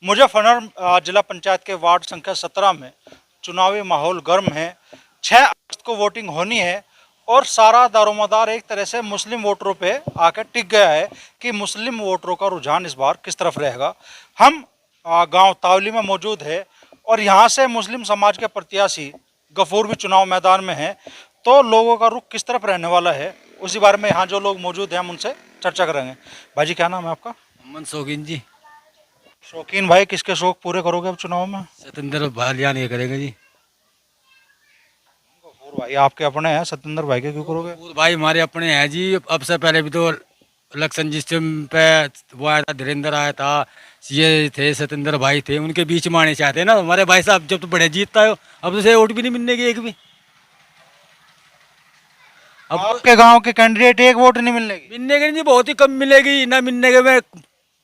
मुजफ्फरनगर जिला पंचायत के वार्ड संख्या 17 में चुनावी माहौल गर्म है। 6 अगस्त को वोटिंग होनी है और सारा दारोमदार एक तरह से मुस्लिम वोटरों पे आकर टिक गया है कि मुस्लिम वोटरों का रुझान इस बार किस तरफ रहेगा। हम गांव तावली में मौजूद है और यहाँ से मुस्लिम समाज के प्रत्याशी गफूर भी चुनाव मैदान में हैं, तो लोगों का रुख किस तरफ रहने वाला है उसी बारे में यहाँ जो लोग मौजूद हैं हम उनसे चर्चा करेंगे। भाई जी क्या नाम है आपका? मोहम्मद शौकीन जी। शौकीन भाई, किसके शौक पूरे करोगे अब चुनाव में? सतेंद्र भालियान ये करेंगे जी। गफूर भाई आपके अपने हैं, सतेंद्र भाई के क्यों करोगे? कपूर भाई हमारे अपने हैं जी। अब से पहले भी तो इलेक्शन जिस टाइम पे वो आया था, धीरेन्द्र आया था, ये थे सतेंद्र भाई थे, उनके बीच में आने चाहते हैं ना हमारे भाई साहब। जब तो बड़े जीतता है अब तो वोट भी नहीं मिलने की एक भी। अब आपके गांव के कैंडिडेट एक वोट नहीं मिलने की? मिलने की नहीं जी, बहुत ही कम मिलेगी। ना मिलने के में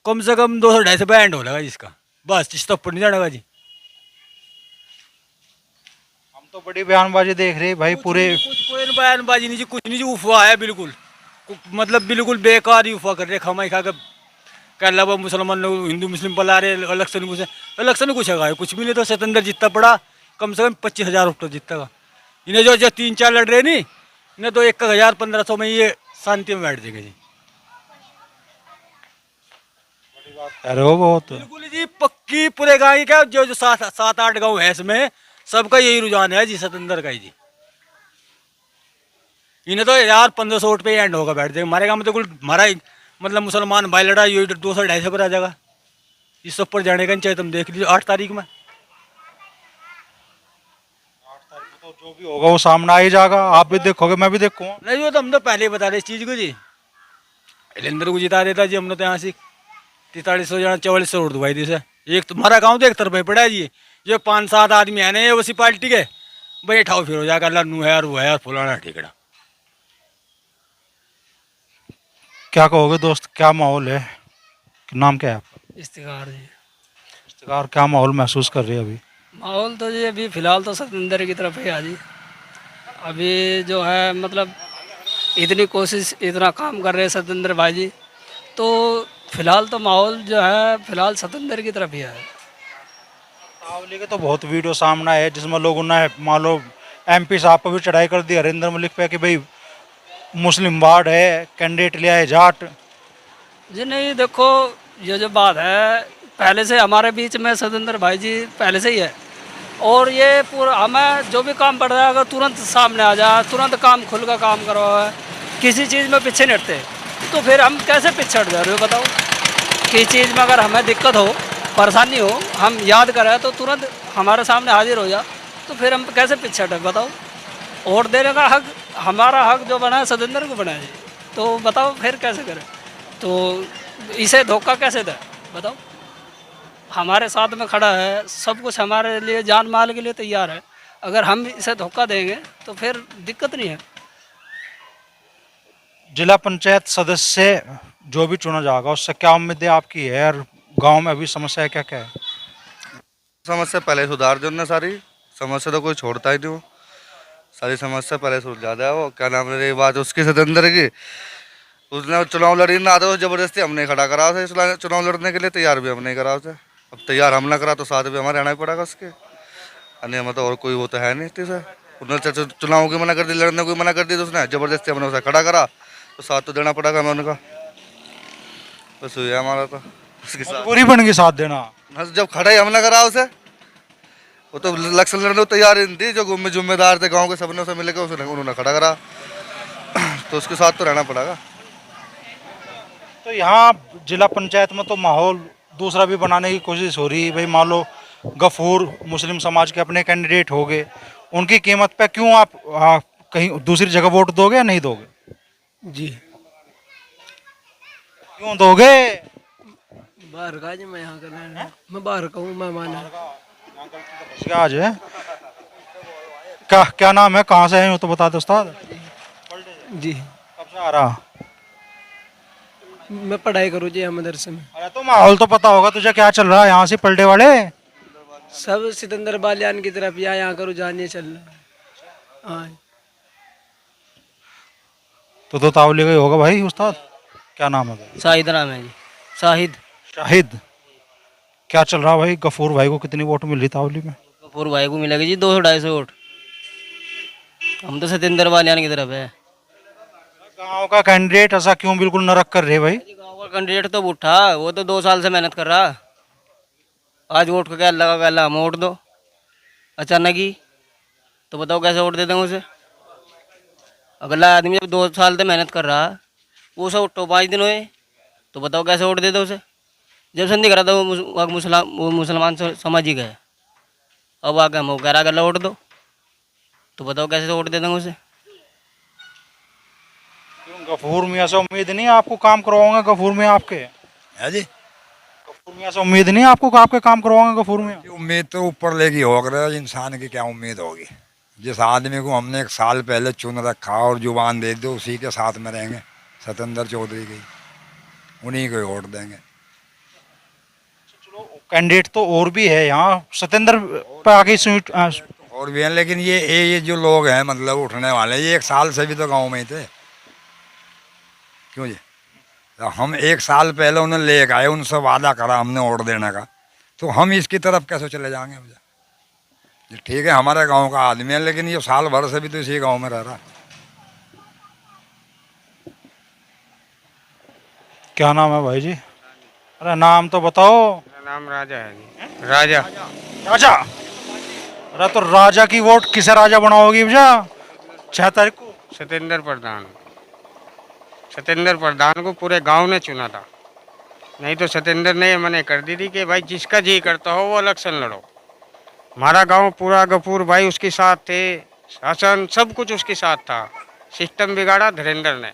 कम से कम 200-250 एंड हो लगा जिसका, बस जिस तक नहीं जानेगा जी। हम तो बड़ी बयानबाजी देख रहे भाई पूरे। कुछ कोई बयानबाजी नहीं जी, कुछ नहीं जी, अफवाह है बिल्कुल। मतलब बिल्कुल बेकार ही अफवाह कर रहे, खमाई खा कर कह ला वो मुसलमान लोग हिंदू मुस्लिम पला रहे। इलेक्शन कुछ इलेक्शन कुछ है कुछ भी नहीं। तो सतेंद्र जीतता पड़ा कम से कम 25,000 वोट जीतता। इन्हें जो जो 3-4 लड़ रहे नहीं, इन्हें तो 1,000-1,500 में ये शांति में बैठ जाएगा जी। अरे वो बहुत बिल्कुल जी पक्की पूरे गाँव की। क्या जो जो 7-8 गाँव है इसमें सबका यही रुझान है जी, सतेंद्र का ही जी। इन्हें तो 1,000-1,500 वोट पे एंड होगा, बैठ जाएगा। हमारे गाँव में तो कुल हमारा मतलब मुसलमान भाई लड़ा ये 200-250 पर आ जाएगा। इस सब पर जाने का नहीं चाहिए। तुम देख लीजिए 8 तारीख में। 8 तारीख को तो जो भी होगा वो सामने आ ही जाएगा। आप भी देखोगे, मैं भी देखूंगा। नहीं वो तो हम तो पहले ही बता रहे इस चीज़ को जी। इलेंद्र को जिता देता जी हमने तो यहाँ से 4300 या 4400 वोट दवाई दी से। एक तुम्हारा गाँव तो एक तरफ पड़ा है जी। ये 5-7 आदमी है ना ये उसी पार्टी के, भाई ठाव फिर हो जाएगा लन्नू है और वो है और फुलाना ठिकड़ा। क्या कहोगे दोस्त, क्या माहौल है? नाम क्या है आपका? इफ्तिखार जी। इफ्तिखार, क्या माहौल महसूस कर रही है अभी? माहौल तो जी अभी फ़िलहाल तो सतेंद्र की तरफ है जी। अभी जो है मतलब इतनी कोशिश इतना काम कर रहे हैं सतेंद्र भाई जी, तो फ़िलहाल तो माहौल जो है फ़िलहाल सतेंद्र की तरफ ही है। तावली के तो बहुत वीडियो सामने है जिसमें लोगों ने मान लो MP साहब पर भी चढ़ाई कर दी हरिंदर मलिक पे कि भाई मुस्लिम वार्ड है, कैंडिडेट ले आए जाट। जी नहीं देखो, ये जो बात है पहले से हमारे बीच में सतेंद्र भाई जी पहले से ही है, और ये पूरा हमें जो भी काम पड़ रहा है अगर तुरंत सामने आ जाए, तुरंत काम खुल का काम करवाए, किसी चीज़ में पीछे नहीं हटते। तो फिर हम कैसे पीछे हट जा रहे हो बताओ? किसी चीज़ में अगर हमें दिक्कत हो, परेशानी हो, हम याद करें तो तुरंत हमारे सामने हाजिर हो जा, तो फिर हम कैसे पीछे हटे बताओ? वोट देने का हक, हमारा हक जो बना है सतेंद्र को बना है जी, तो बताओ फिर कैसे करें? तो इसे धोखा कैसे दें बताओ? हमारे साथ में खड़ा है, सब कुछ हमारे लिए जान माल के लिए तैयार है। अगर हम इसे धोखा देंगे तो फिर दिक्कत नहीं है। जिला पंचायत सदस्य जो भी चुना जाएगा उससे क्या उम्मीदें आपकी है और गांव में अभी समस्या क्या क्या है? समस्या पहले सुधार जो ना, सारी समस्या तो कोई छोड़ता ही नहीं हो। सारी समस्या पहले सुलझा दिया। वो क्या नाम है, बात उसकी सतेंद्र की, उसने चुनाव लड़ी ना तो जबरदस्ती हमने खड़ा करा उसे चुनाव लड़ने के लिए, तैयार भी हमने करा उसे। अब तैयार हम ना करा तो साथ भी हमारे रहना ही पड़ेगा उसके। अन्य मतलब और कोई वो तो है नहीं से। उन्होंने चुनाव की मना कर दी, लड़ने को मना कर दी, तो उसने जबरदस्ती हमने उसे खड़ा करा तो साथ तो देना पड़ेगा हमें उनका। बस हुई है हमारा तो उसके साथ पूरी बन गई साथ देना। जब खड़ा ही हमने करा उसे, वो तो इलेक्शन लड़ने को तैयार ही नहीं थी। जो जिम्मेदार थे गांव के सबने उसे मिलकर उसने उन्होंने खड़ा करा तो उसके साथ तो रहना पड़ेगा। तो यहाँ जिला पंचायत में तो माहौल दूसरा भी बनाने की कोशिश हो रही है। भाई मान लो गफूर मुस्लिम समाज के अपने कैंडिडेट हो गए, उनकी कीमत पे क्यों आप कहीं दूसरी जगह वोट दोगे या नहीं दोगे? जी क्यों दोगे? बाहर का जी, मैं यहाँ का मैं बाहर का हूँ, मैं माना। क्या आज है, क्या क्या नाम है, कहाँ से है तो बता दो उस्ताद। जी कब से आ रहा? मैं पढ़ाई करूँ जी यहाँ मदरसे में। अरे तो माहौल तो पता होगा तुझे, क्या चल रहा है यहाँ से पलटे वाले? सब सिकंदर बालियान की तरफ यहाँ करूँ जानिए चल रहा। हाँ तो तावली का ही होगा भाई उस्ताद। क्या नाम है भाई? शाहिद नाम है जी, शाहिद। शाहिद। क्या चल रहा भाई? गफूर भाई को कितनी वोट मिली तावली में? कपूर भाई को मिलेगी जी 200-250 वोट। हम तो सत्येंद्र बालियान की तरफ है। गांव का कैंडिडेट ऐसा क्यों बिल्कुल नरक कर रहे भाई? गाँव का कैंडिडेट तो उठा, वो तो 2 साल से मेहनत कर रहा। आज वोट का क्या लगा हम वोट दो अचानक ही, तो बताओ कैसे वोट दे देंगे उसे? अगला आदमी जब 2 साल से मेहनत कर रहा, वो सब उठो 5 दिन हुए, तो बताओ कैसे वोट दे दो उसे? जब से नहीं करा था वो मुसलमान समझ ही गए। अब आके हम कह रहा अगला वोट दो, तो बताओ कैसे वोट दे देंगे उसे? क्यों गफूर मियाँ से उम्मीद नहीं है आपको काम करवाऊंगा? गफूर मियाँ आपके है जी। गफूर मियाँ से उम्मीद नहीं है आपको कि आपके काम करवाऊंगा गफूर मियाँ? उम्मीद तो ऊपर लेगी होगा, इंसान की क्या उम्मीद होगी? जिस आदमी को हमने 1 साल पहले चुन रखा और जुबान दे दो, उसी के साथ में रहेंगे। सत्येंद्र चौधरी की, उन्हीं को वोट देंगे। कैंडिडेट तो और भी है यहाँ, सत्येंद्र पे आगे सीट और भी हैं, लेकिन ये जो लोग हैं मतलब उठने वाले, ये 1 साल से भी तो गांव में ही थे। क्यों जी? तो हम 1 साल पहले उन्हें ले आए, उनसे वादा करा हमने वोट देने का, तो हम इसकी तरफ कैसे चले जाएंगे? जी ठीक है, हमारे गांव का आदमी है, लेकिन ये साल भर से भी तो इसी गांव में रह रहा। क्या नाम है भाई जी? अरे नाम तो बताओ। मेरा नाम राजा है जी। राजा। राजा? अरे तो राजा की वोट किसे राजा बनाओगी भैया 6 तारीख को? सत्येंद्र प्रधान। सत्येंद्र प्रधान को पूरे गांव ने चुना था, नहीं तो सत्येंद्र ने मने कर दी थी कि भाई जिसका जी करता हो वो इलेक्शन लड़ो। हमारा गांव पूरा गफूर भाई उसके साथ थे, शासन सब कुछ उसके साथ था। सिस्टम बिगाड़ा धीरेन्द्र ने।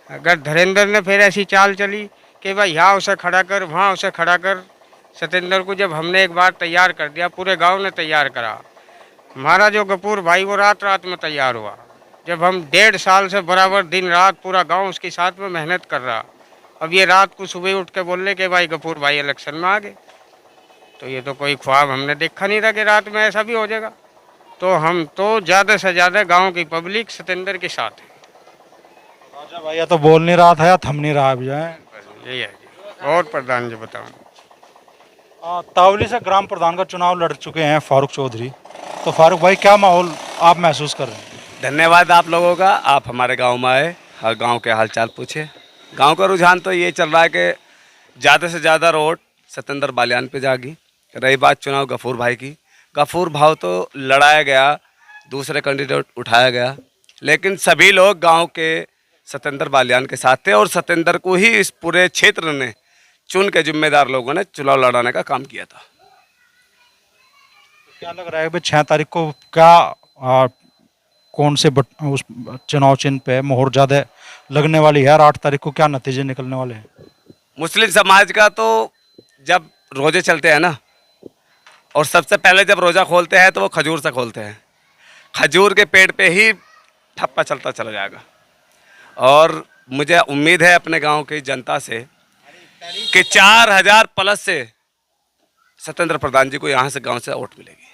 अगर धीरेन्द्र ने फिर ऐसी चाल चली कि भाई यहाँ उसे खड़ा कर, वहाँ उसे खड़ा कर, सत्येंद्र को जब हमने एक बार तैयार कर दिया, पूरे गांव ने तैयार करा। हमारा जो गफूर भाई वो रात रात में तैयार हुआ। जब हम 1.5 साल से बराबर दिन रात पूरा गांव उसके साथ में मेहनत कर रहा, अब ये रात को सुबह उठ के बोल रहे कि भाई गफूर भाई इलेक्शन में आ गए, तो ये तो कोई ख्वाब हमने देखा नहीं था कि रात में ऐसा भी हो जाएगा। तो हम तो ज़्यादा से ज़्यादा गाँव की पब्लिक सत्येंद्र के साथ है। राजा भैया तो बोल नहीं रहा था या थम नहीं रहा भैया? यही है जी। और प्रधान जी बताओ। तावली से ग्राम प्रधान का चुनाव लड़ चुके हैं फारूक चौधरी, तो फारूक भाई क्या माहौल आप महसूस कर रहे हैं? धन्यवाद आप लोगों का, आप हमारे गांव में आए, हर गांव के हालचाल पूछे। गांव का रुझान तो ये चल रहा है कि ज़्यादा से ज़्यादा वोट सत्येंद्र बालियान पे जागी। रही बात चुनाव गफूर भाई की, गफूर भाव तो लड़ाया गया, दूसरे कैंडिडेट उठाया गया, लेकिन सभी लोग गांव के सत्येंद्र बालियान के साथ थे और सत्येंद्र को ही इस पूरे क्षेत्र ने चुन के जिम्मेदार लोगों ने चुनाव लड़ाने का काम किया था। क्या लग रहा है भाई 6 तारीख को क्या कौन से उस चुनाव चिन्ह पे मोहर ज़्यादा लगने वाली है और 8 तारीख को क्या नतीजे निकलने वाले हैं? मुस्लिम समाज का तो जब रोजे चलते हैं ना, और सबसे पहले जब रोज़ा खोलते हैं तो वो खजूर से खोलते हैं। खजूर के पेड़ पे ही ठप्पा चलता चला जाएगा। और मुझे उम्मीद है अपने गांव की जनता से कि 4000 प्लस से सत्येंद्र प्रधान जी को यहाँ से गांव से वोट मिलेगी।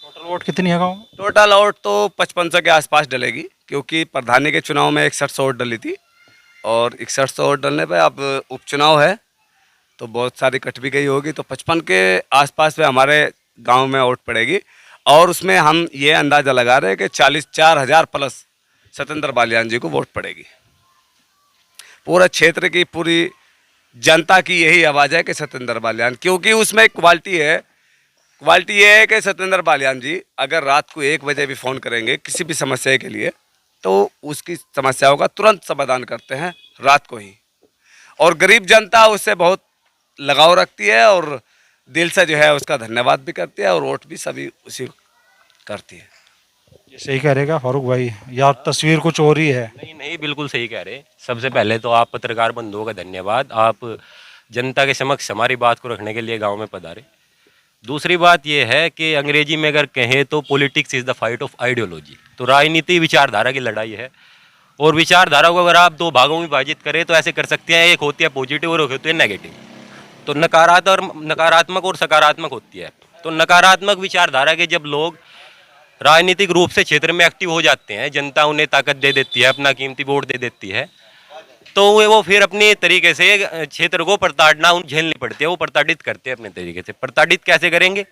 टोटल वोट कितनी है गाँव में? टोटल वोट तो 5500 के आसपास डलेगी, क्योंकि प्रधानी के चुनाव में 6100 वोट डली थी और 6100 वोट डलने पे अब उपचुनाव है तो बहुत सारी कट भी गई होगी, तो 55 के आसपास में हमारे गांव में वोट पड़ेगी। और उसमें हम ये अंदाज़ा लगा रहे हैं कि 4000 प्लस सत्येंद्र बालियान जी को वोट पड़ेगी। पूरा क्षेत्र की पूरी जनता की यही आवाज़ है कि सत्येंद्र बालियान, क्योंकि उसमें एक क्वालिटी है। क्वालिटी ये है कि सत्येंद्र बालियान जी अगर रात को 1 बजे भी फ़ोन करेंगे किसी भी समस्या के लिए, तो उसकी समस्याओं का तुरंत समाधान करते हैं रात को ही। और गरीब जनता उससे बहुत लगाव रखती है और दिल से जो है उसका धन्यवाद भी करती है और वोट भी सभी उसी करती है। ये सही कह रहेगा फारूक भाई या तस्वीर कुछ और ही है? नहीं नहीं, बिल्कुल सही कह रहे। सबसे पहले तो आप पत्रकार बंधुओं का धन्यवाद, आप जनता के समक्ष हमारी बात को रखने के लिए गांव में पधारे। दूसरी बात यह है कि अंग्रेजी में अगर कहें तो politics is the fight of ideology, तो राजनीति विचारधारा की लड़ाई है। और विचारधारा को अगर आप 2 भागों में विभाजित करें तो ऐसे कर सकते हैं, एक होती है पॉजिटिव और एक होती है नेगेटिव। तो नकारात्मक और सकारात्मक होती है। तो नकारात्मक विचारधारा के जब लोग राजनीतिक रूप से क्षेत्र में एक्टिव हो जाते हैं, जनता उन्हें ताकत दे देती है, अपना कीमती वोट दे देती है, तो वो फिर अपने तरीके से क्षेत्र को प्रताड़ना झेलनी पड़ती है, वो प्रताड़ित करते हैं अपने तरीके से। प्रताड़ित कैसे करेंगे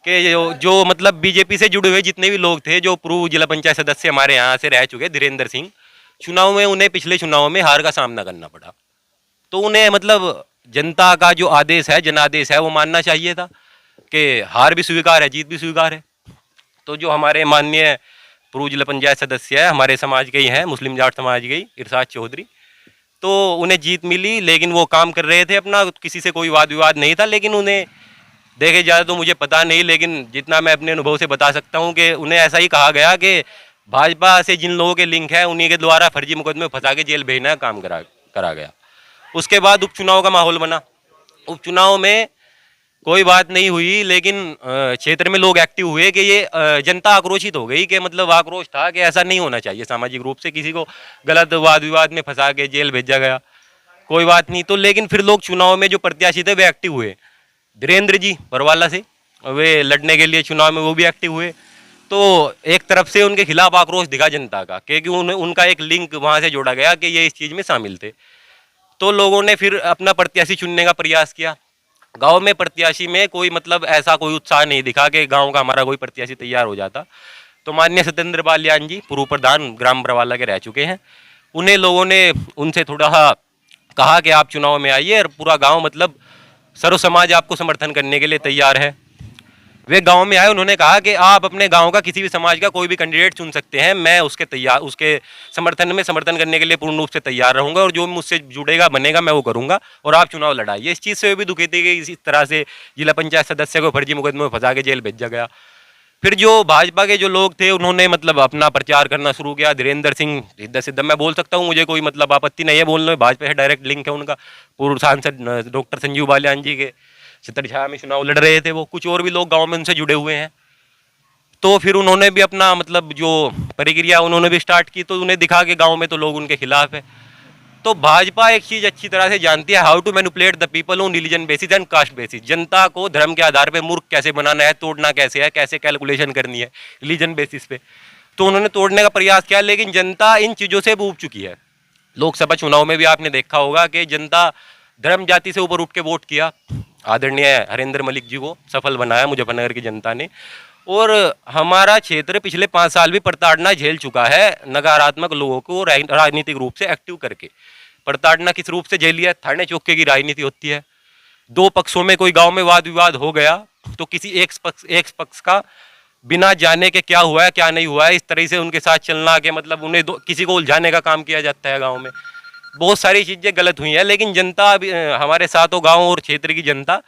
कि जो मतलब बीजेपी से जुड़े हुए जितने भी लोग थे, जो पूर्व जिला पंचायत सदस्य हमारे यहाँ से रह चुके, धीरेन्द्र सिंह, चुनाव में उन्हें पिछले चुनाव में हार का सामना करना पड़ा। तो उन्हें मतलब जनता का जो आदेश है, जनादेश है, वो मानना चाहिए था कि हार भी स्वीकार है, जीत भी स्वीकार है। तो जो हमारे माननीय पूर्व जिला पंचायत सदस्य है, हमारे समाज के ही हैं, मुस्लिम जाट समाज के ही, इरशाद चौधरी, तो उन्हें जीत मिली, लेकिन वो काम कर रहे थे अपना, किसी से कोई वाद विवाद नहीं था। लेकिन उन्हें देखे जाए तो मुझे पता नहीं, लेकिन जितना मैं अपने अनुभव से बता सकता हूँ कि उन्हें ऐसा ही कहा गया कि भाजपा से जिन लोगों के लिंक है उन्हीं के द्वारा फर्जी मुकदमे में फंसा के जेल भेजना का काम करा गया। उसके बाद उपचुनाव का माहौल बना। उपचुनाव में कोई बात नहीं हुई, लेकिन क्षेत्र में लोग एक्टिव हुए कि ये जनता आक्रोशित हो गई कि मतलब आक्रोश था कि ऐसा नहीं होना चाहिए, सामाजिक रूप से किसी को गलत वाद विवाद में फंसा के जेल भेजा गया, कोई बात नहीं। तो लेकिन फिर लोग चुनाव में जो प्रत्याशी थे वे एक्टिव हुए, धीरेन्द्र जी बरवाला से, वे लड़ने के लिए चुनाव में वो भी एक्टिव हुए। तो एक तरफ से उनके खिलाफ आक्रोश दिखा जनता का, क्योंकि उनका एक लिंक वहाँ से जोड़ा गया कि ये इस चीज़ में शामिल थे। तो लोगों ने फिर अपना प्रत्याशी चुनने का प्रयास किया। गांव में प्रत्याशी में कोई मतलब ऐसा कोई उत्साह नहीं दिखा कि गांव का हमारा कोई प्रत्याशी तैयार हो जाता। तो माननीय सत्येंद्र बालियान जी पूर्व प्रधान ग्राम बरवाला के रह चुके हैं, उन्हें लोगों ने उनसे थोड़ा कहा कि आप चुनाव में आइए, और पूरा गांव मतलब सर्व समाज आपको समर्थन करने के लिए तैयार है। वे गांव में आए, उन्होंने कहा कि आप अपने गांव का किसी भी समाज का कोई भी कैंडिडेट चुन सकते हैं, मैं उसके समर्थन करने के लिए पूर्ण रूप से तैयार रहूंगा, और जो मुझसे जुड़ेगा बनेगा मैं वो करूंगा, और आप चुनाव लड़ाइए। इस चीज़ से वे भी दुखी थे कि इस तरह से जिला पंचायत सदस्य को फर्जी मुकदमे में फंसा के जेल भेजा गया। फिर जो भाजपा के जो लोग थे उन्होंने मतलब अपना प्रचार करना शुरू किया। धीरेन्द्र सिंह सीधा सीधा मैं बोल सकता हूँ, मुझे कोई मतलब आपत्ति नहीं है बोलने में, भाजपा से डायरेक्ट लिंक है उनका। पूर्व सांसद डॉक्टर संजीव बालियान जी के छत्रछाया में चुनाव लड़ रहे थे वो, कुछ और भी लोग गांव में उनसे जुड़े हुए हैं। तो फिर उन्होंने भी अपना मतलब जो प्रक्रिया उन्होंने भी स्टार्ट की, तो उन्हें दिखा कि गांव में तो लोग उनके खिलाफ है। तो भाजपा एक चीज़ अच्छी तरह से जानती है, how to manipulate the people on religion basis and caste basis. जनता को धर्म के आधार पे मूर्ख कैसे बनाना है, तोड़ना कैसे है, कैसे कैलकुलेशन करनी है रिलीजन बेसिस पे। तो उन्होंने तोड़ने का प्रयास किया, लेकिन जनता इन चीज़ों से ऊब चुकी है। लोकसभा चुनाव में भी आपने देखा होगा कि जनता धर्म जाति से ऊपर उठ के वोट किया। आदरणीय हरेंद्र मलिक जी को सफल बनाया मुजफ्फरनगर की जनता ने। और हमारा क्षेत्र पिछले 5 साल भी प्रताड़ना झेल चुका है नकारात्मक लोगों को राजनीतिक रूप से एक्टिव करके। प्रताड़ना किस रूप से झेली है? थाने चौके की राजनीति होती है, 2 पक्षों में कोई गांव में वाद विवाद हो गया तो किसी एक पक्ष का बिना जाने के क्या हुआ है क्या नहीं हुआ है इस तरह से उनके साथ चलना के मतलब उन्हें किसी को उलझाने का काम किया जाता है। गाँव में बहुत सारी चीज़ें गलत हुई हैं, लेकिन जनता हमारे सातों गाँव और क्षेत्र की जनता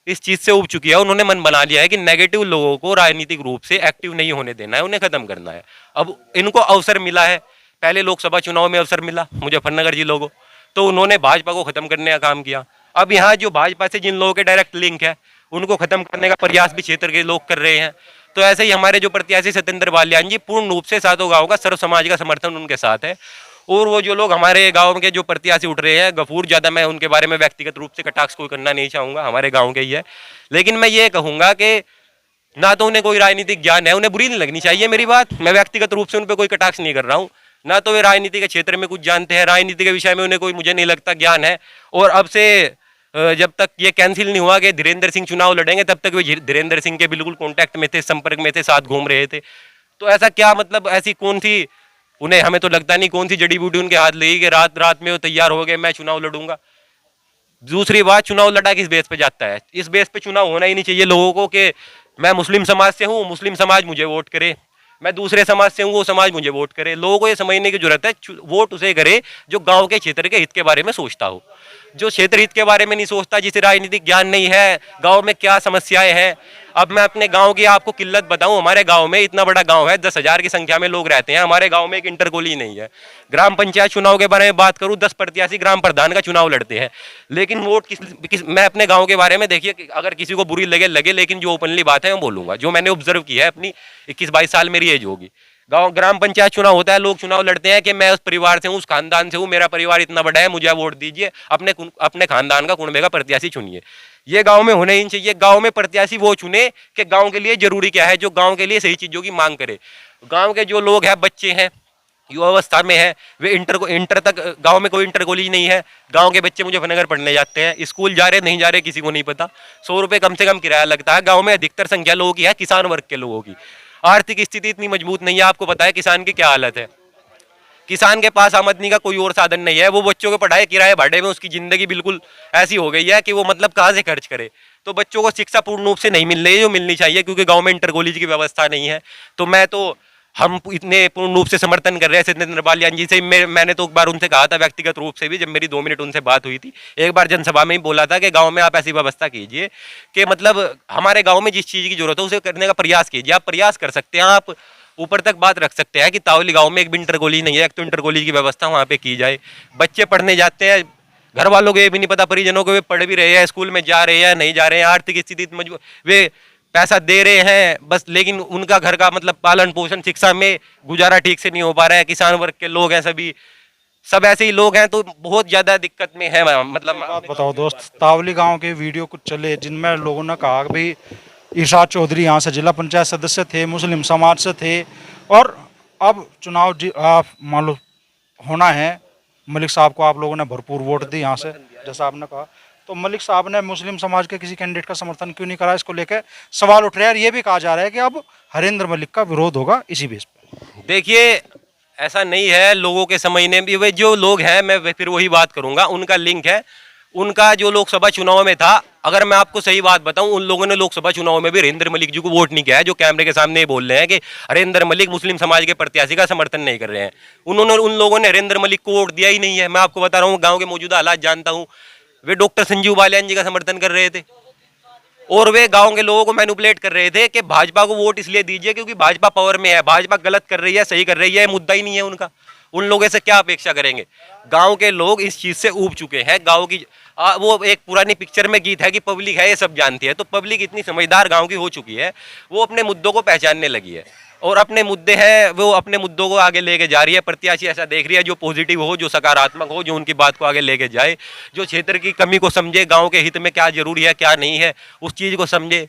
इस चीज़ से उब चुकी है। उन्होंने मन बना लिया है कि नेगेटिव लोगों को राजनीतिक रूप से एक्टिव नहीं होने देना है, उन्हें खत्म करना है। अब इनको अवसर मिला है, पहले लोकसभा चुनाव में अवसर मिला मुजफ्फरनगर जिलों को, तो उन्होंने भाजपा को खत्म करने का काम किया। अब यहाँ जो भाजपा से जिन लोगों के डायरेक्ट लिंक है उनको खत्म करने का प्रयास भी क्षेत्र के लोग कर रहे हैं। तो ऐसे ही हमारे जो प्रत्याशी सत्येंद्र बालियान जी पूर्ण रूप से सातों गाँव का सर्व समाज का समर्थन उनके साथ है। और वो जो लोग हमारे गांव के जो प्रत्याशी उठ रहे हैं गफूर, ज़्यादा मैं उनके बारे में व्यक्तिगत रूप से कटाक्ष कोई करना नहीं चाहूँगा, हमारे गांव के ही है, लेकिन मैं ये कहूँगा कि ना तो उन्हें कोई राजनीतिक ज्ञान है, उन्हें बुरी नहीं लगनी चाहिए मेरी बात, मैं व्यक्तिगत रूप से उन पर कोई कटाक्ष नहीं कर रहा हूँ, ना तो वे राजनीति के क्षेत्र में कुछ जानते हैं, राजनीति के विषय में उन्हें कोई मुझे नहीं लगता ज्ञान है। और अब से जब तक ये कैंसिल नहीं हुआ कि धीरेन्द्र सिंह चुनाव लड़ेंगे तब तक वे धीरेन्द्र सिंह के बिल्कुल कॉन्टैक्ट में थे, संपर्क में थे, साथ घूम रहे थे। तो ऐसा क्या मतलब ऐसी कौन सी उन्हें, हमें तो लगता नहीं कौन सी जड़ी बूटी उनके हाथ लगी कि रात रात में वो तैयार हो गए मैं चुनाव लड़ूंगा। दूसरी बात, चुनाव लड़ा किस बेस पे जाता है? इस बेस पे चुनाव होना ही नहीं चाहिए लोगों को कि मैं मुस्लिम समाज से हूँ, मुस्लिम समाज मुझे वोट करे, मैं दूसरे समाज से हूँ, वो समाज मुझे वोट करे। लोगों को ये समझने की जरूरत है वोट उसे करे जो गांव के क्षेत्र के हित के बारे में सोचता हो, जो क्षेत्र हित के बारे में नहीं सोचता, जिसे राजनीतिक ज्ञान नहीं है गांव में क्या समस्याएं हैं। अब मैं अपने गांव की आपको किल्लत बताऊं, हमारे गांव में इतना बड़ा गांव है, 10,000 की संख्या में लोग रहते हैं, हमारे गांव में एक इंटर कॉलेज नहीं है। ग्राम पंचायत चुनाव के बारे में बात करूं, 10 प्रत्याशी ग्राम प्रधान का चुनाव लड़ते हैं, लेकिन वोट मैं अपने गाँव के बारे में देखिए, अगर किसी को बुरी लगे, लेकिन जो ओपनली बात है मैं बोलूंगा, जो मैंने ऑब्जर्व किया है, अपनी 21-22 साल मेरी एज होगी। गांव ग्राम पंचायत चुनाव होता है, लोग चुनाव लड़ते हैं कि मैं उस परिवार से हूँ, उस खानदान से हूँ, मेरा परिवार इतना बड़ा है, मुझे वोट दीजिए, अपने खानदान का कुनबे का प्रत्याशी चुनिए। ये गांव में होना ही नहीं चाहिए। गांव में प्रत्याशी वो चुने कि गांव के लिए जरूरी क्या है, जो गांव के लिए सही चीजों की मांग करे। गांव के जो लोग हैं, बच्चे हैं, युवावस्था में है, वे इंटर तक, गांव में कोई इंटर कॉलेज नहीं है। गांव के बच्चे मुजफ्फरनगर पढ़ने जाते हैं, स्कूल जा रहे नहीं जा रहे किसी को नहीं पता। 100 रुपये कम से कम किराया लगता है। गांव में अधिकतर संख्या लोगों की है किसान वर्ग के लोगों की। आर्थिक स्थिति इतनी मजबूत नहीं है। आपको पता है किसान की क्या हालत है। किसान के पास आमदनी का कोई और साधन नहीं है। वो बच्चों के पढ़ाई किराए भाड़े में उसकी जिंदगी बिल्कुल ऐसी हो गई है कि वो मतलब कहाँ से खर्च करे। तो बच्चों को शिक्षा पूर्ण रूप से नहीं मिल रही है जो मिलनी चाहिए, क्योंकि गांव में इंटर कॉलेज की व्यवस्था नहीं है। तो हम इतने पूर्ण रूप से समर्थन कर रहे हैं सत्येंद्र बालियान जी से। मैंने तो एक बार उनसे कहा था व्यक्तिगत रूप से भी, जब मेरी 2 मिनट उनसे बात हुई थी। एक बार जनसभा में ही बोला था कि गांव में आप ऐसी व्यवस्था कीजिए कि मतलब हमारे गांव में जिस चीज़ की जरूरत है उसे करने का प्रयास कीजिए। आप प्रयास कर सकते हैं, आप ऊपर तक बात रख सकते हैं कि तावली गांव में एक भी इंटर कॉलेज नहीं है। एक तो इंटर कॉलेज की व्यवस्था वहाँ पे की जाए। बच्चे पढ़ने जाते हैं, घर वालों को ये भी नहीं पता, परिजनों को वे पढ़ भी रहे हैं, स्कूल में जा रहे हैं नहीं जा रहे हैं, आर्थिक स्थिति मजबूत, वे पैसा दे रहे हैं बस, लेकिन उनका घर का मतलब पालन पोषण शिक्षा में गुजारा ठीक से नहीं हो पा रहा है। किसान वर्ग के लोग हैं, सब ऐसे ही लोग हैं, तो बहुत ज्यादा दिक्कत में है। मतलब बात बताओ दोस्त, तावली गांव के वीडियो कुछ चले जिनमें लोगों ने कहा कि भाई इरशाद चौधरी यहाँ से जिला पंचायत सदस्य थे, मुस्लिम समाज से थे, और अब चुनाव मान लो होना है, मलिक साहब को आप लोगों ने भरपूर वोट दी यहाँ से जैसा आपने कहा, तो मलिक साहब ने मुस्लिम समाज के किसी कैंडिडेट का समर्थन क्यों नहीं करा? इसको लेकर सवाल उठ रहे हैं। और ये भी कहा जा रहा है कि अब हरेंद्र मलिक का विरोध होगा इसी बेस पर। देखिए, ऐसा नहीं है। लोगों के समझने भी, वे जो लोग हैं, मैं फिर वही बात करूंगा, उनका लिंक है। उनका जो लोकसभा चुनाव में था, अगर मैं आपको सही बात बताऊं, उन लोगों ने लोकसभा चुनाव में भी हरेंद्र मलिक जी को वोट नहीं किया है। जो कैमरे के सामने बोल रहे हैं कि हरेंद्र मलिक मुस्लिम समाज के प्रत्याशी का समर्थन नहीं कर रहे हैं, उन लोगों ने हरेंद्र मलिक को वोट दिया ही नहीं है। मैं आपको बता रहा हूँ, गाँव के मौजूदा हालात जानता हूँ। वे डॉक्टर संजीव बालियान जी का समर्थन कर रहे थे, और वे गांव के लोगों को मैनिपुलेट कर रहे थे कि भाजपा को वोट इसलिए दीजिए क्योंकि भाजपा पावर में है, भाजपा गलत कर रही है, सही कर रही है, मुद्दा ही नहीं है उनका। उन लोगों से क्या अपेक्षा करेंगे? गांव के लोग इस चीज से ऊब चुके हैं। गांव की वो एक पुरानी पिक्चर में गीत है कि पब्लिक है ये सब जानती है, तो पब्लिक इतनी समझदार गांव की हो चुकी है, वो अपने मुद्दों को पहचानने लगी है, और अपने मुद्दे हैं वो अपने मुद्दों को आगे लेके जा रही है। प्रत्याशी ऐसा देख रही है जो पॉजिटिव हो, जो सकारात्मक हो, जो उनकी बात को आगे लेके जाए, जो क्षेत्र की कमी को समझे, गांव के हित में क्या जरूरी है क्या नहीं है उस चीज़ को समझे।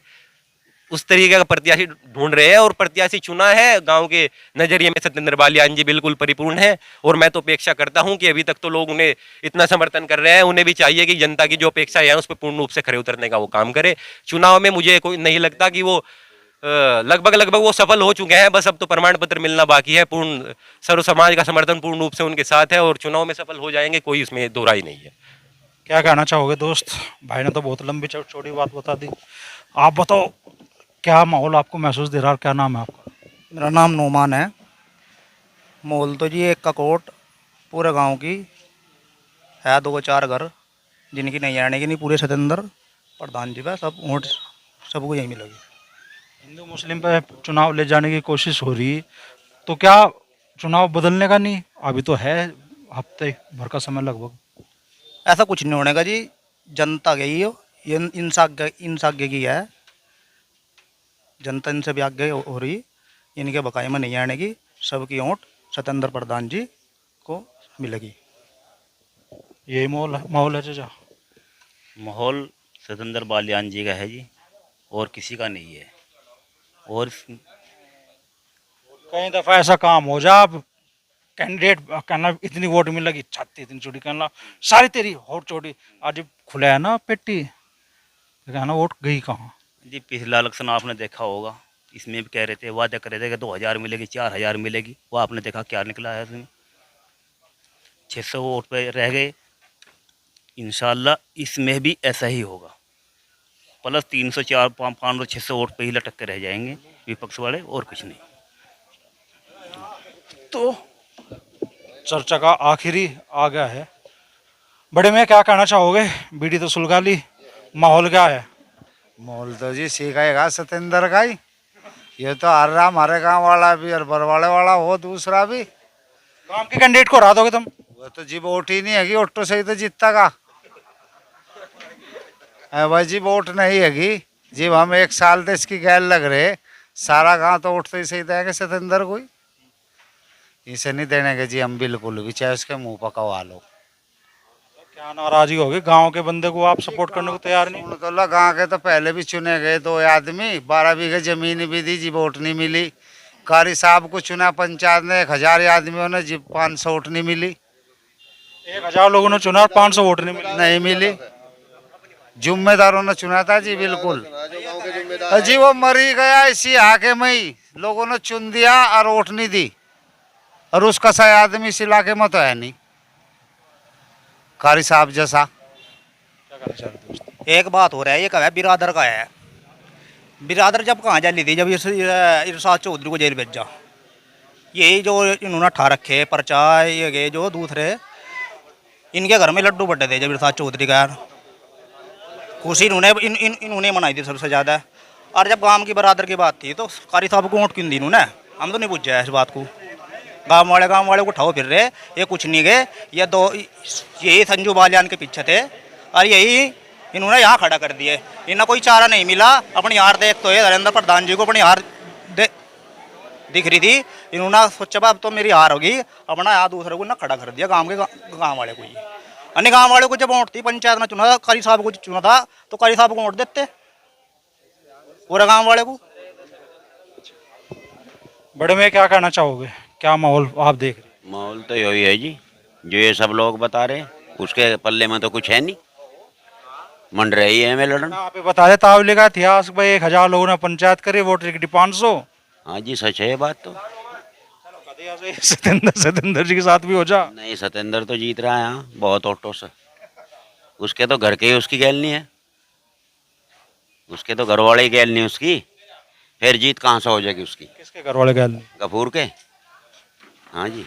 उस तरीके का प्रत्याशी ढूंढ रहे हैं, और प्रत्याशी चुना है। गांव के नजरिए में सत्येंद्र बालियान जी बिल्कुल परिपूर्ण है, और मैं तो अपेक्षा करता हूं कि अभी तक तो लोग उन्हें इतना समर्थन कर रहे हैं, उन्हें भी चाहिए कि जनता की जो अपेक्षा है उस पर पूर्ण रूप से खरे उतरने का वो काम करे। चुनाव में मुझे कोई नहीं लगता कि वो लगभग वो सफल हो चुके हैं, बस अब तो प्रमाण पत्र मिलना बाकी है। पूर्ण सर्व समाज का समर्थन पूर्ण रूप से उनके साथ है, और चुनाव में सफल हो जाएंगे, कोई इसमें दो राय नहीं है। क्या कहना चाहोगे दोस्त? भाई ने तो बहुत लंबी चौड़ी बात बता दी, आप बताओ क्या माहौल आपको महसूस दे रहा है? क्या नाम है आपका? मेरा नाम नोमान है। माहौल तो जी एक का कोट पूरे गांव की है, 2-4 घर जिनकी नहीं आने की नहीं, पूरे सतेंद्र प्रधान जी का सब वोट सबको यही मिलेगी। हिंदू मुस्लिम पे चुनाव ले जाने की कोशिश हो रही, तो क्या चुनाव बदलने का नहीं? अभी तो है हफ्ते भर का समय लगभग। ऐसा कुछ नहीं होने का जी, जनता गई हो, ये इंसाग्य की है, जनता इनसे भी आगे हो रही, इनके बकाए में नहीं आने की, सबकी वोट सतेंद्र प्रधान जी को मिलेगी। यही माहौल है चाचा? माहौल सतेंद्र बालियान जी का है जी, और किसी का नहीं है। और कई दफ़ा ऐसा काम हो जा, अब कैंडिडेट कहना इतनी वोट मिलेगी, छाती इतनी चोटी कहना सारी तेरी वोट चोटी, आज खुला है ना पेटी, कहना वोट गई कहाँ जी। पिछला इलेक्शन आपने देखा होगा, इसमें भी कह रहे थे, वादा कर रहे थे कि 2000 मिलेगी, 4000 मिलेगी, वो आपने देखा क्या निकला है इसमें, 600 वोट पे रह गए। इंशाल्लाह इसमें भी ऐसा ही होगा, प्लस 300, 400, 500, 600 वोट पे ही लटक के रह जाएंगे विपक्ष वाले, और कुछ नहीं। तो चर्चा का आखिरी आ गया है। बड़े में क्या कहना चाहोगे? बीड़ी तो सुलगा ली, माहौल क्या है? माहौल तो जी सीखाएगा सतेंद्र का ही, ये तो हर रहा हमारे गांव वाला भी और बरवाड़े वाला हो, दूसरा भी। गांव के कैंडिडेट को हरा दोगे तुम? वो तो जी वोट ही नहीं हैगी, ऑटो से ही तो जीतता का भाई जी, वोट नहीं हैगी जी। हम 1 साल तो इसकी गैल लग रहे, सारा गांव तो वोट तो ही सही देंगे सतेंद्र को ही, इसे नहीं देने के जी हम बिल्कुल भी, चाहे उसके मुंह पकवा लो। क्या नाराजगी होगी? गांव के बंदे को आप सपोर्ट करने को तैयार नहीं? तो गाँव के तो पहले भी चुने गए 2 आदमी, 12 बीघे जमीन भी दी जी, वोट नहीं मिली। कारी साहब को चुना पंचायत ने, 1000 आदमियों ने, जी 500 वोट नहीं मिली। 1000 लोगों ने चुना और 500 वोट नहीं मिले। नहीं मिली। जिम्मेदारों ने चुना था जी, बिल्कुल जी। वो मरी गया इसी आके में ही, लोगों ने चुन दिया और वोट नहीं दी। और उसका सही आदमी इस इलाके में तो है नहीं, कारी साहब जैसा। एक बात हो रहा है, ये कहा बिरादर का है। बिरादर जब कहाँ जा ली थी, जब इरशाद चौधरी को जेल भेजा, यही जो इन्होंने ठा रखे पर्चा, ये गए जो दूसरे, इनके घर में लड्डू बटे थे जब इरशाद चौधरी का। खुशी इन्होंने मनाई थी सबसे ज़्यादा। और जब गांव की बरादर की बात थी तो कारी साहब को वोट क्यों दी इन्होंने, हम तो नहीं पूछा इस बात को। गांव वाले को उठाओ फिर रहे, ये कुछ नहीं गए। ये दो यही संजू बालियान के पीछे थे और यही इन्होंने यहाँ खड़ा कर दिए। इन्हें कोई चारा नहीं मिला। अपनी हार देख तो ये नरेंद्र प्रधान जी को अपनी हार दिख रही थी, इन्होंने सोचा अब तो मेरी हार होगी, अपना यहाँ दूसरे को ना खड़ा कर दिया, गाँव वाले को ही। अन्य गाँव वाले को जब वोट थी, पंचायत ने चुना था, कारी साहब को चुना था, तो कारी साहब को वोट देते पूरे गाँव वाले को। बड़े में क्या कहना चाहोगे, क्या माहौल आप देख रहे हैं? माहौल तो यही है जी, जो ये सब लोग बता रहे हैं, उसके पल्ले में तो कुछ है नहीं, मंड रही है हमें लड़न। आप बता दे तावली का इतिहास भाई, 1000 लोगों ने पंचायत करी, वोट की 500। हाँ जी, सच है ये बात तो। सतेंद्र जी के साथ भी हो जा। नहीं, सतेंद्र तो जीत रहा है यहाँ बहुत ऑटो से। उसके तो घर के ही उसकी गैल नहीं है, उसके तो घर वाले ही गैल नहीं उसकी, फिर जीत कहाँ से हो जाएगी उसकी? किसके घर वाले गैल? गफूर के। हाँ जी।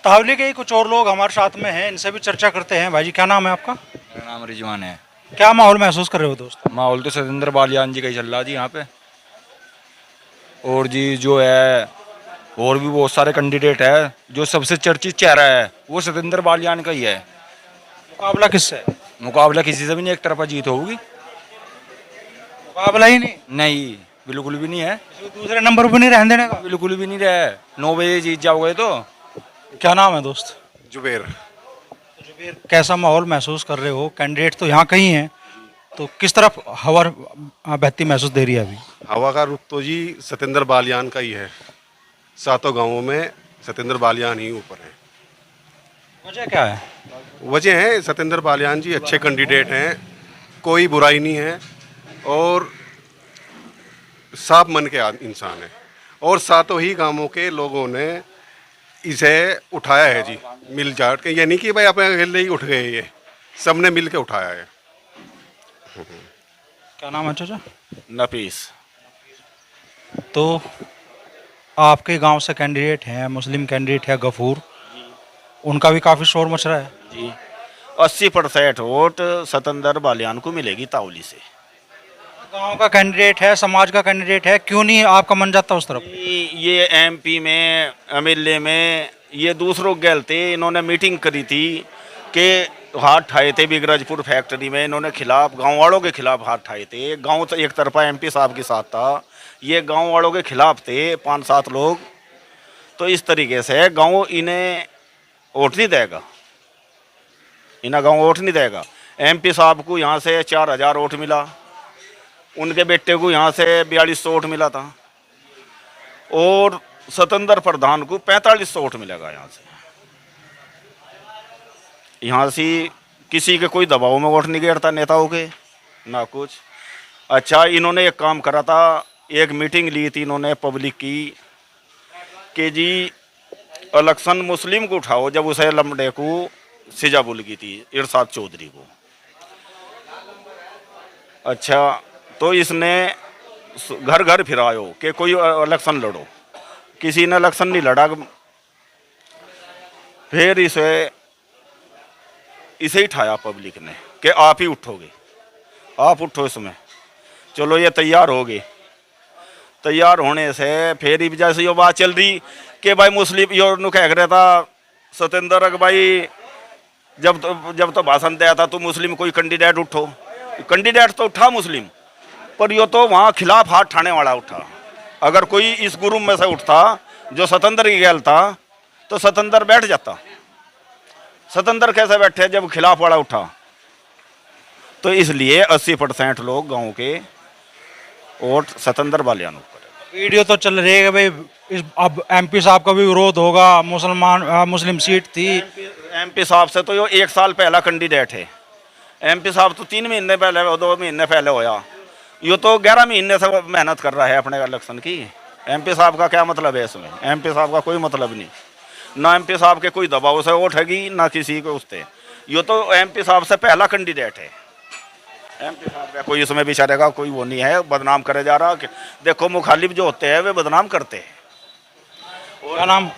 तावली के ही कुछ और लोग हमारे साथ में हैं, इनसे भी चर्चा करते हैं। भाई जी क्या नाम है आपका? मेरा नाम रिजवान है। क्या माहौल महसूस कर रहे हो दोस्त? माहौल तो सतेंद्र बालियान जी का ही चल रहा है जी यहाँ पे। और जी जो है और भी बहुत सारे कैंडिडेट है, जो सबसे चर्चित चेहरा है वो सतेंद्र बालियान का ही है। मुकाबला किससे है? मुकाबला किसी से भी नहीं, एक तरफा जीत होगी। मुकाबला ही नहीं? नहीं, बिल्कुल भी नहीं है। दूसरे नंबर पर नहीं रहने देने का? बिल्कुल भी नहीं रहे। 9 बजे जीत जाओगे तो। क्या नाम है दोस्त? जुबेर। जुबेर, कैसा माहौल महसूस कर रहे हो? कैंडिडेट तो यहाँ कहीं हैं, तो किस तरफ हवा बहती महसूस दे रही है अभी? हवा का रुख तो जी सतेंद्र बालियान का ही है। 7 गांवों में सतेंद्र बालियान ही ऊपर है। वजह क्या है? वजह है सतेंद्र बालियान जी अच्छे कैंडिडेट हैं, कोई बुराई नहीं है और साफ मन के इंसान है। और 7 ही गांवों के लोगों ने इसे उठाया है जी, मिल जाट के। ये नहीं कि भाई अपने अकेले ही उठ गए, ये सबने मिल के उठाया है। क्या नाम है चाचा? नफीस। तो आपके गांव से कैंडिडेट हैं, मुस्लिम कैंडिडेट है गफूर, उनका भी काफ़ी शोर मच रहा है जी। 80% वोट सतेंद्र बालियान को मिलेगी तावली से। गांव का कैंडिडेट है, समाज का कैंडिडेट है, क्यों नहीं आपका मन जाता उस तरफ? ये MP में, MLA में ये दूसरों गलते, इन्होंने मीटिंग करी थी कि हाथ ठाए थे बिगरजपुर फैक्ट्री में, इन्होंने खिलाफ, गांव वालों के खिलाफ हाथ ठाए थे। गांव तो एक तरफा MP साहब के साथ था, ये गांव वालों के खिलाफ थे 5-7 लोग। तो इस तरीके से गांव इन्हें वोट नहीं देगा, इन्हें गांव वोट नहीं देगा। MP साहब को यहाँ से 4000 वोट मिला, उनके बेटे को यहाँ से 4200 वोट मिला था, और सतेंद्र प्रधान को 4500 वोट मिलेगा यहाँ से। यहाँ से किसी के कोई दबाव में वोट नहीं गिरता, नेताओं के ना कुछ। अच्छा, इन्होंने एक काम करा था, एक मीटिंग ली थी इन्होंने पब्लिक की कि जी इलेक्शन मुस्लिम को उठाओ, जब उसे लमडे को सजा बुल गई थी इरशाद चौधरी को। अच्छा, तो इसने घर घर फिरायो कि कोई इलेक्शन लड़ो, किसी ने इलेक्शन नहीं लड़ा। फिर इसे ही ठाया पब्लिक ने कि आप ही उठोगे, आप उठो इसमें। चलो ये तैयार हो गए। तैयार होने से फिर जैसे ये बात चल रही कि भाई मुस्लिम यो कह रहा था सतेंद्र कि भाई जब तो भाषण दिया था तो मुस्लिम कोई कैंडिडेट उठो। कैंडिडेट तो उठा मुस्लिम, पर यो तो वहाँ खिलाफ हाथ ठाने वाला उठा। अगर कोई इस ग्रुप में से उठता जो सतेंद्र की गैल था तो सतेंद्र बैठ जाता। सतेंद्र कैसे बैठे जब खिलाफ वाला उठा? तो इसलिए 80% लोग गांव के वोट सतेंद्र बालियान ऊपर है। वीडियो तो चल रही है कि भाई अब एमपी साहब का भी विरोध होगा, मुस्लिम सीट थी। एमपी साहब से तो ये 1 साल पहला कैंडिडेट है। एमपी साहब तो 3 महीने पहले 2 महीने पहले होया, ये तो 11 महीने से मेहनत कर रहा है अपने इलेक्शन की। एमपी साहब का क्या मतलब है इसमें? एमपी साहब का कोई मतलब नहीं, ना एमपी साहब के कोई दबाव से वोट हैगी ना किसी को उससे। ये तो एमपी साहब से पहला कैंडिडेट है। एमपी साहब का कोई इसमें बेचारे कोई वो नहीं है, बदनाम करे जा रहा। देखो मुखालिफ जो होते हैं वे बदनाम करते हैं। क्या नाम?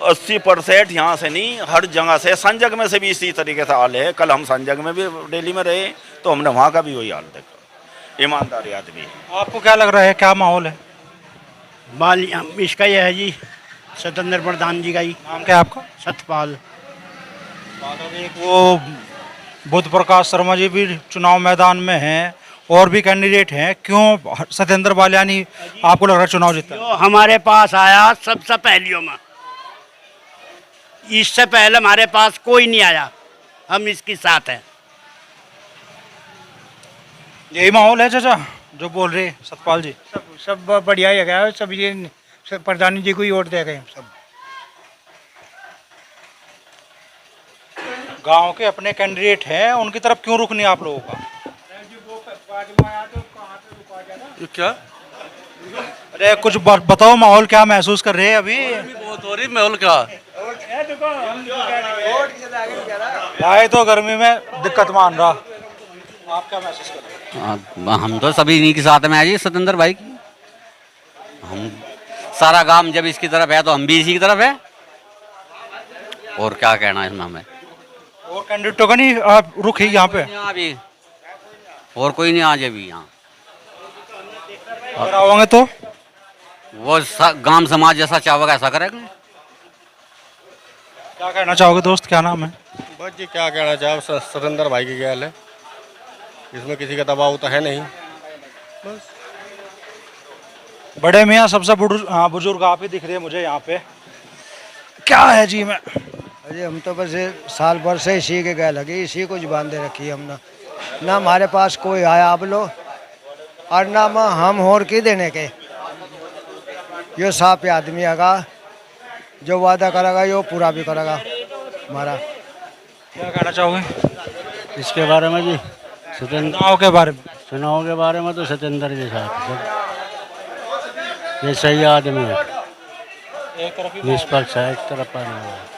80% यहाँ से नहीं, हर जगह से, संजग में से भी इसी तरीके से हाल है। कल हम संजग में भी दिल्ली में रहे तो हमने वहाँ का भी वही हाल देखा। ईमानदारी आदमी। आपको क्या लग रहा है, क्या माहौल है? इसका ये है जी, स्वतंत्र प्रधान जी का ही। नाम क्या है आपका? सतपाल। वो बुद्ध प्रकाश शर्मा जी भी चुनाव मैदान में हैं और भी कैंडिडेट हैं, क्यों सत्येंद्र बालियानी आपको लग रहा है चुनाव जीता? जो हमारे पास आया सबसे पहलियों में, इससे पहले हमारे पास कोई नहीं आया, हम इसके साथ हैं। यही माहौल है चाचा जो बोल रहे सतपाल जी? सब बढ़िया ही है, सब ये प्रधानी जी को ही वोट दे गए सब। गांव के अपने कैंडिडेट हैं, उनकी तरफ क्यों रुख नहीं आप लोगों का? क्या? अरे कुछ बताओ, माहौल क्या महसूस कर रहे हैं अभी? बहुत हो रही माहौल क्या? भाई तो गर्मी में दिक्कत मान रहा, आप क्या महसूस कर रहे हैं? हम तो सभी इन्हीं के साथ में है जी, सत्येंद्र भाई की। हम सारा गांव जब इसकी तरफ है तो हम भी इसी की तरफ है, और क्या कहना है इसमें हमें। और कैंडिडेटों का नहीं रुख है यहाँ पे? यहाँ भी और कोई नहीं आज अभी यहाँ। अगर आओगे तो वो गांव समाज जैसा चाहेगा ऐसा करेगा। क्या कहना चाहोगे दोस्त, क्या नाम है? बस जी क्या कहना चाहो, सत्येंद्र भाई की गैल है, इसमें किसी का दबाव तो है नहीं। बस बड़े मियाँ सबसे बुजुर्ग आप ही दिख रहे हैं मुझे यहाँ पे, क्या है जी? मैं अरे हम तो बस साल भर से इसी के गए लगे, इसी को जुबान दे रखी है हमने, ना हमारे पास कोई आया अब लो, और ना हम और की देने के। यो साफ आदमी आगा, जो वादा करेगा यो पूरा भी करेगा हमारा। क्या कहना चाहोगे इसके बारे में जी? चुनाव के बारे में? चुनाव के बारे में तो सत्येंद्र के साथ, ये सही आदमी है, एक तरफ ही निष्पक्ष है, एक तरफ नहीं है।